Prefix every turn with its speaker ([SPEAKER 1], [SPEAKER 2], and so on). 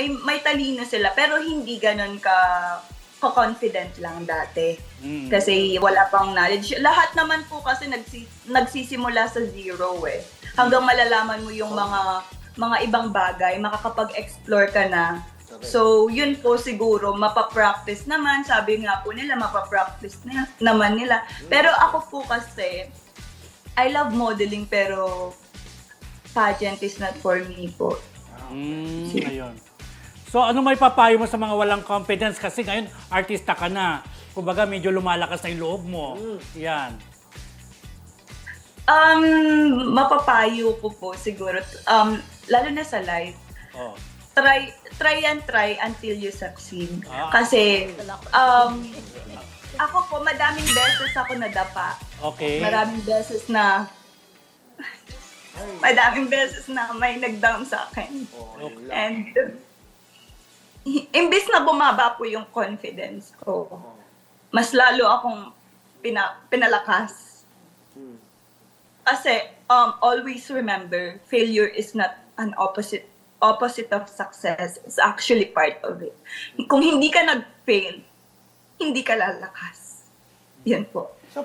[SPEAKER 1] may talino sila pero hindi gano'n ka-confident lang dati. Kasi wala pang knowledge. Lahat naman po kasi nagsisimula sa zero eh. Hanggang malalaman mo yung mga ibang bagay, makakapag-explore ka na. So, yun po siguro, mapapractice naman. Sabi nga po nila, mapapractice naman nila. Pero ako po kasi, I love modeling pero pageant is not for me po.
[SPEAKER 2] Ayun. So, ano may papayo mo sa mga walang confidence? Kasi ngayon, artista ka na. Kumbaga, medyo lumalakas na yung loob mo. Yan.
[SPEAKER 1] Mapapayo ko po siguro, lalo na sa life,
[SPEAKER 2] Oh.
[SPEAKER 1] try until you succeed. Kasi, ako po, madaming beses ako nadapa.
[SPEAKER 2] Okay.
[SPEAKER 1] Madaming beses na may nag-down sa akin. And, imbis na bumaba po yung confidence ko, mas lalo akong pinalakas. Kasi, always remember, failure is not an opposite of success. It's actually part of it. Kung hindi ka nag-fail, hindi ka lalakas. Yan po.
[SPEAKER 3] So,